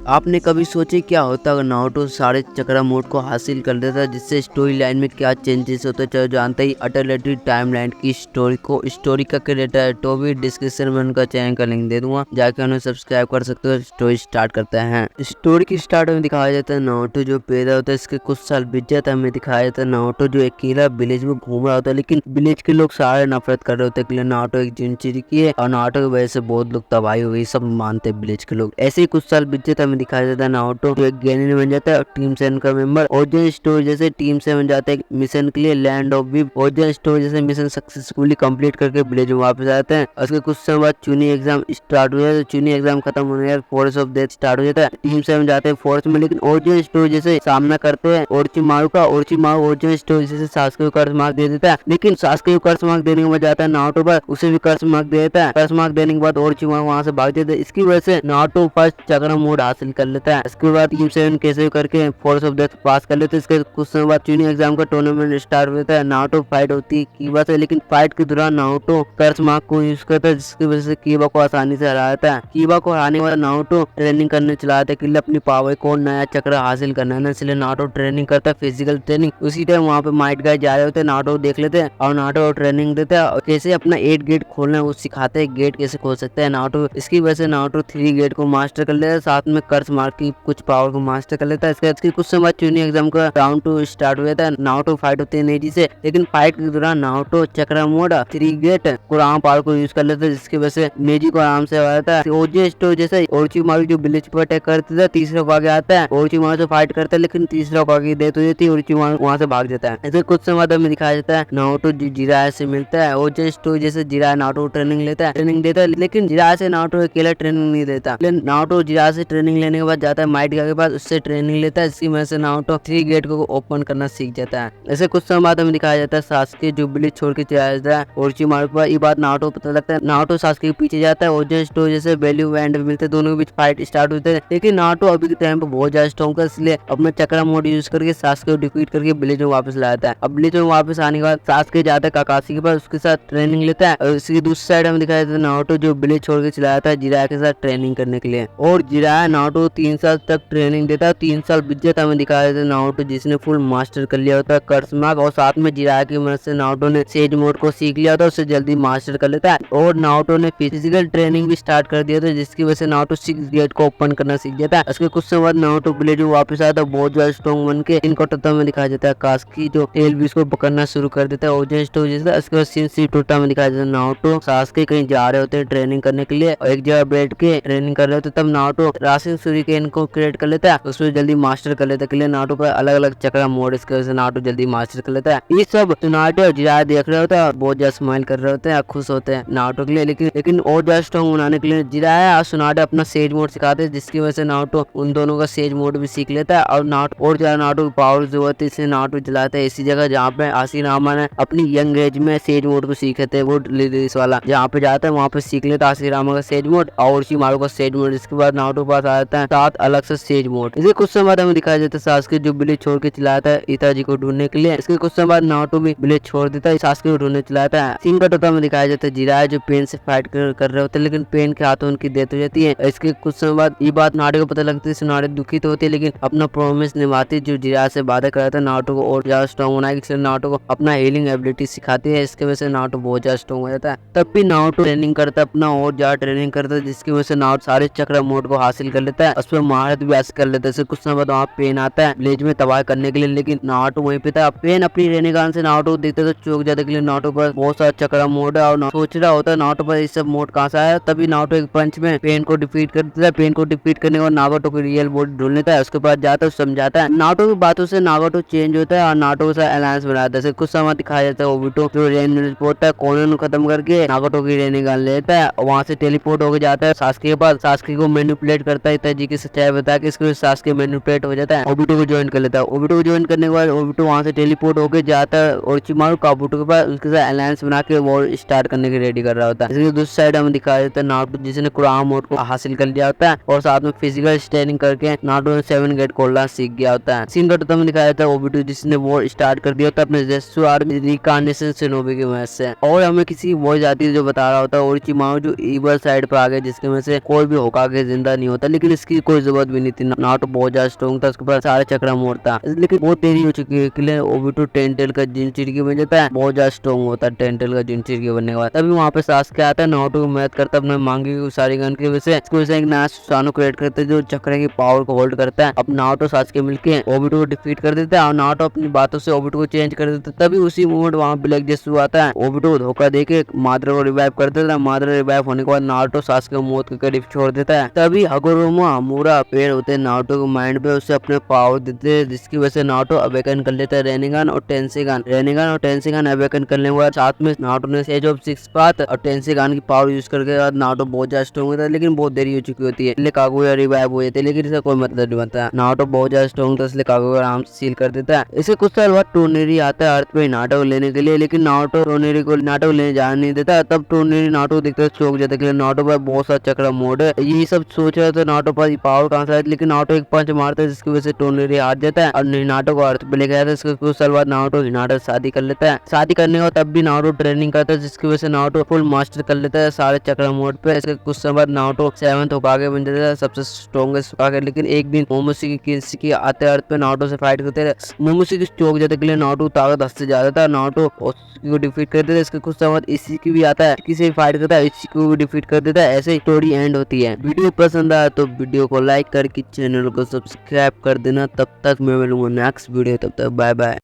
आपने कभी सोचे क्या होता अगर नारुतो सारे चक्रा मोड को हासिल कर लेता, जिससे स्टोरी लाइन में क्या चेंजेस होते? चलो जानते ही अल्टरनेटिव टाइमलाइन की स्टोरी का क्रिएटर है टोबी। डिस्क्रिप्शन में उनका चैनल का लिंक दे दूंगा, जाके उन्हें सब्सक्राइब कर सकते हो। स्टोरी स्टार्ट करते हैं। स्टोरी की स्टार्ट में दिखाया जाता है नारुतो जो पैदा होता है, इसके कुछ साल बीत जाता है। हमें दिखाया जाता है नारुतो जो अकेला विलेज में घूम रहा होता है, लेकिन विलेज के लोग सारे नफरत कर रहे होते हैं। नारुतो एक जिनचिरी की है और नारुतो की वजह से बहुत लोग तबाही हुई, सब मानते हैं विलेज के लोग। ऐसे ही कुछ साल बीत जाता है। हमें दिखाया जाता है नारुतो जो एक गेनिन बन जाता है और टीम 7 का मेंबर। ओरिजिन स्टोरी जैसे टीम 7 जाता है मिशन के लिए land of weave. Origin story जैसे मिशन सक्सेसफुली कंप्लीट करके विलेज में वापस आते हैं। उसके कुछ समय बाद चुनी एग्जाम स्टार्ट हो जाता है। चुनी एग्जाम खत्म होने के बाद फोर्स ऑफ डेथ स्टार्ट हो जाता है। टीम 7 जाते हैं फोर्स में, लेकिन ओरिजिन स्टोरी जैसे सामना करते हैं ओरोचिमारू का। ओरोचिमारू ओरिजिन स्टोरी जैसे सास्के को कर्ज मार्क दे देता है, लेकिन सास्के को कर्ज मार्क देने के बाद जाता है नारुतो पर, उसे भी कर्ज मार्क दे देता है। कर्ज मार्क देने के बाद ओरोचिमारू वहां से भाग जाता है। इसकी वजह से नारुतो फर्स्ट चक्रा मोड हासिल कर लेता है। इसके बाद टीम 7 कैसे करके फोर्स ऑफ डेथ पास कर लेते हैं। इसके कुछ समय बाद चुनी एग्जाम का टूर्नामेंट स्टार्ट होता है। नारुतो फाइट होती है कीबा से, लेकिन फाइट के दौरान नारुतो कर्ज मार्क को यूज करता है, जिसकी वजह से कीबा को आसानी से हरा देता है। कीबा को हराने वाला नारुतो ट्रेनिंग करने चला जाता है कि अपनी पावर को नया चक्र हासिल करना है, इसलिए नारुतो ट्रेनिंग करता है, फिजिकल ट्रेनिंग। उसी टाइम वहाँ पे माइट गाय जा रहे होते हैं, नारुतो देख लेते हैं और नारुतो ट्रेनिंग देते हैं और कैसे अपना 8 गेट खोलना है वो सिखाते हैं। गेट कैसे खोल सकते हैं नारुतो। इसकी वजह से नारुतो 3 गेट को मास्टर कर लेता है, साथ में कर्ज मार्क की कुछ पावर को मास्टर कर लेता है। इसके कुछ समय बाद चुनी एग्जाम का राउंड 2 स्टार्ट हो जाता है। नारुतो फाइट होती है नेजी से, लेकिन फाइट के दौरान नारुतो चक्रा मोड 3 गेट कुरान पावर को यूज कर लेता है, जिसकी वजह से नेजी को आराम से हरा जाता है। ओरिजिन स्टोरी जैसे ओरोचिमारू जो विलेज पर अटैक करते थे, तीसरा को आगे आता है, ओरोचिमारू से फाइट करता है, लेकिन तीसरा को आगे डेथ हो जाती है, ओरोचिमारू वहां से भाग जाता है। ऐसे कुछ समय बाद हमें दिखाया जाता है नारुतो जिराया से मिलता है। ओरिजिन स्टोरी जैसे जिराया नारुतो ट्रेनिंग लेता है, ट्रेनिंग देता है, लेकिन जिराया से नारुतो अकेला ट्रेनिंग नहीं देता। नारुतो जिराया से ट्रेनिंग लेने के बाद जाता है माइट गाय के पास, उससे ट्रेनिंग लेता है। इसकी वजह से नारुतो 3 गेट को ओपन करना सीख जाता है। ऐसे कुछ समय बाद हमें दिखाया जाता है सास्के जो विलेज छोड़ के चला जाता है ओरोचिमारू पर। ये बात नारुतो पता लगता है, नारुतो सास्के के पीछे जाता है। ओरिजिन स्टोरी जैसे वैल्यू एंड मिलते हैं, दोनों के बीच फाइट स्टार्ट होते हैं, लेकिन नारुतो अभी के टाइम पे बहुत ज्यादा स्ट्रॉन्ग है, इसलिए अपना चक्रा मोड यूज करके सास्के को डिफीट करके विलेज में वापस लाता है। अब विलेज में वापस आने के बाद सास्के जाता है काकाशी के पास, उसके साथ ट्रेनिंग लेता है। और इसकी दूसरी साइड हमें दिखाया जाता है नारुतो जो विलेज छोड़ के चला जाता है जिराया के साथ ट्रेनिंग करने के लिए, और जिराया नारुतो 3 साल तक ट्रेनिंग देता है। 3 साल बीत जाता है। हमें दिखाया जाता है नारुतो जिसने फुल मास्टर कर लिया होता है कर्ज मार्क, और साथ में जिराया की मदद से नारुतो ने सेज मोड को सीख लिया होता है, उससे जल्दी मास्टर कर लेता है। और नारुतो ने फिजिकल ट्रेनिंग भी स्टार्ट कर दिया था, जिसकी वजह से नारुतो 6 गेट को ओपन करना सीख जाता है। उसके कुछ समय बाद नारुतो विलेज में वापस आता है बहुत ज्यादा स्ट्रॉन्ग बन के। इनको टोटा में दिखाया जाता है कास्की जो टेल बीस को पकड़ना शुरू कर देता है ओरिजिन स्टोरी जैसा। उसके बाद सीन सी टोटा में दिखाया जाता है नारुतो सास्के कहीं जा रहे होते हैं ट्रेनिंग करने के लिए, और एक जगह बैठ के ट्रेनिंग कर रहे होते, तब नारुतो राशिन सूरिकेन को क्रिएट कर लेता है, उसमें जल्दी मास्टर कर लेता है। नारुतो का अलग अलग चक्रा मोड, इसकी वजह से नारुतो जल्दी मास्टर कर लेता है। ये सब नारुतो और जिराया देख रहे होते हैं और बहुत ज्यादा स्माइल कर रहे होते हैं, खुश होते हैं नारुतो के लिए। लेकिन और ज्यादा स्ट्रॉन्ग बनाने के लिए जिराया और सुनाडे अपना सेज मोड सिखाते हैं, जिसकी वजह से नारुतो उन दोनों का सेज मोड भी सीख लेता है। और नारुतो और ज्यादा नारुतो की पावर जो होती है, इसलिए नारुतो चलाता है इसी जगह जहाँ पे आशीरामा ने अपनी यंग एज में सेज मोड को सीखे थे, वो लिरिस वाला जहाँ पे जाता है वहाँ पे सीख लेता है आशीरामा का सेज मोड और ओरोचिमारू का सेज मोड। इसके बाद नारुतो पास आ जाता है 7 अलग से सेज मोड। इसे कुछ समय बाद हमें दिखाया जाता है सास्के जो विलेज छोड़ के चलाता है इताजी को ढूंढने के लिए। इसके कुछ समय बाद नारुतो भी विलेज छोड़ देता है, सास्के को ढूंढने चलाता है। सीन का टोटा में दिखाया जाता है जिराया जो पेन से फाइट कर रहे होते हैं, लेकिन पेन के हाथों उनकी डेथ हो जाती है। इसके कुछ समय बाद ये बात नारुतो को पता लगती है, सुनाडे दुखित होती है, लेकिन अपना प्रॉमिस निभाती है जो जिराया से वादा कराता है नारुतो को और ज्यादा स्ट्रॉन्ग बनाएगी, इसलिए नारुतो को अपना हीलिंग एबिलिटी सिखाती है। इसकी वजह से नारुतो बहुत ज्यादा स्ट्रॉन्ग हो जाता है। तब भी नारुतो ट्रेनिंग करता है, अपना और ज्यादा ट्रेनिंग करता है, जिसकी वजह से नारुतो सारे चक्र मोड को हासिल कर लेता है, उस पर महारत भी हासिल कर लेता है। कुछ समय बाद वहाँ पेन आता है विलेज में तबाह करने के लिए, लेकिन नारुतो वहीं पे था। पेन अपनी रहने का से नारुतो देखते तो चौंक जाते के लिए नारुतो पर बहुत सारा चक्रा मोड है और सोच रहा होता है नारुतो पर इस सब मोड कहाँ से आया। तभी नारुतो एक पंच में पेन को डिफीट कर देता है। पेन को डिफीट करने के बाद नारुतो की रियल बॉडी ढूंढ लेता है, उसके पास जाता है, समझाता है। नारुतो की बातों से नारुतो चेंज होता है और नारुतो के साथ अलायंस बनाता है। कुछ समय दिखाया जाता है ओबिटो जो रेन होता है कोनन खत्म करके नारुतो की रहने का लेता है, वहाँ से टेलीपोर्ट होकर जाता है सास्के के पास। सास्के को मैनिपुलेट करता है इताजी की सच्चाई बता के, इसके सास्के मैनिपुलेट हो जाता है, ओबिटो को ज्वाइन कर लेता है। ओबिटो को ज्वाइन करने के बाद ओबिटो वहाँ से टेलीपोर्ट होकर जाता है ओरोचिमारू काबुटो के पास, उसके साथ अलायंस बना के वॉर स्टार्ट करने की रेडी कर रहा होता है। इसके दूसरी साइड हमें दिखाया जाता है नारुतो जिसने कुरान मोड को हासिल कर लिया होता है और साथ में फिजिकल ट्रेनिंग करके नारुतो ने 7 गेट खोलना सीख गया होता है। सीन का में दिखाया जाता है ओबिटो जिसने वॉर स्टार्ट कर दिया होता है अपने जेत्सु आर्मी रिकार्नेशन शिनोबी की वजह से, और हमें किसी वॉइस आती है जो बता रहा होता है ओरोचिमारू जो ईवल साइड पर आ गए, जिसके वजह से कोई भी होकागे जिंदा नहीं होता, लेकिन लेकिन इसकी कोई जरूरत भी नहीं थी। नारुतो बहुत ज्यादा स्ट्रॉन्ग था, उसके पास सारे चक्रा मोड़ था, लेकिन बहुत देरी हो चुकी है। इसलिए ओबिटो टेंटेल का जिनचिरकी बन जाता है, बहुत ज्यादा स्ट्रॉन्ग होता है टेंटेल का जिनचिरकी बनने के बाद। तभी वहाँ पे सास्के आता है, नारुतो को मैथ करता है अपने मांगी सारीगन की वजह से। इसकी वजह से एक नया सुसानो क्रिएट करते हैं जो चक्र की पावर को होल्ड करता है। अब नारुतो सास्के मिलके ओबिटो को डिफीट कर देता है और नारुतो अपनी बातों से ओबिटो को चेंज कर देता है। तभी उसी मोमेंट वहाँ ब्लैक जेसु आता है, ओबिटो को धोखा देके मादरा को रिवाइव कर देता है। मादरा रिवाइव होने के बाद नारुतो सास्के को मौत के करीब छोड़ देता है। तभी हगुरोमा अमूरा पेड़ होते हैं नारुतो के माइंड पे, उसे अपने पावर देते हैं, जिसकी वजह से नारुतो अवेकन कर लेता है रेनिगन और टेंसेगान अवेकन करने के बाद साथ में नारुतो ने सेज ऑफ सिक्स पाथ और टेंसेगान की पावर यूज करके बाद नारुतो बहुत ज्यादा स्ट्रॉन्ग होता है, लेकिन बहुत देरी हो चुकी होती है, इसलिए कागुया रिवाइव हो जाते हैं, लेकिन इसका कोई मतलब नहीं बनता। नारुतो बहुत ज्यादा स्ट्रॉन्ग था, इसलिए कागुया आराम से सील कर देता है। इसके कुछ साल बाद टोनेरी आता है अर्थ पे नारुतो को लेने के लिए, लेकिन नारुतो टोनेरी को लेने जाने नहीं देता। तब टोनेरी नारुतो को देखते चौंक जाता है, नारुतो पर बहुत सारा चक्रा मोड है। यही सब सोच रहा था नारुतो पर पावर कहां से आए, लेकिन नारुतो एक पंच मारता है जिसकी वजह से टोनेरी हार जाता है और हिनाटो को अर्थ पे लेके जाता है। इसके कुछ साल बाद नारुतो हिनाटो से शादी कर लेता है। शादी करने के बाद तब भी नारुतो ट्रेनिंग करता है, जिसकी वजह से नारुतो फुल मास्टर कर लेता है सारे चक्रा मोड पे। इसके कुछ समय बाद नारुतो 7th होकागे बन जाता है, सबसे स्ट्रॉन्गेस्ट होकागे। लेकिन एक दिन मोमोशी की आते अर्थ पे नारुतो से फाइट करते हैं, मोमोशी की चौक जाते के लिए नारुतो ताकत हद से ज्यादा था, नारुतो को डिफीट कर देता है। इसके कुछ समय बाद इसी की भी आता है, किसी फाइट करता है, इसी को भी डिफीट कर देता है। ऐसे ही स्टोरी एंड होती है। वीडियो पसंद आया तो वीडियो को लाइक करके चैनल को सब्सक्राइब कर देना। तब तक मैं मिलूंगा नेक्स्ट वीडियो, तब तक बाय बाय।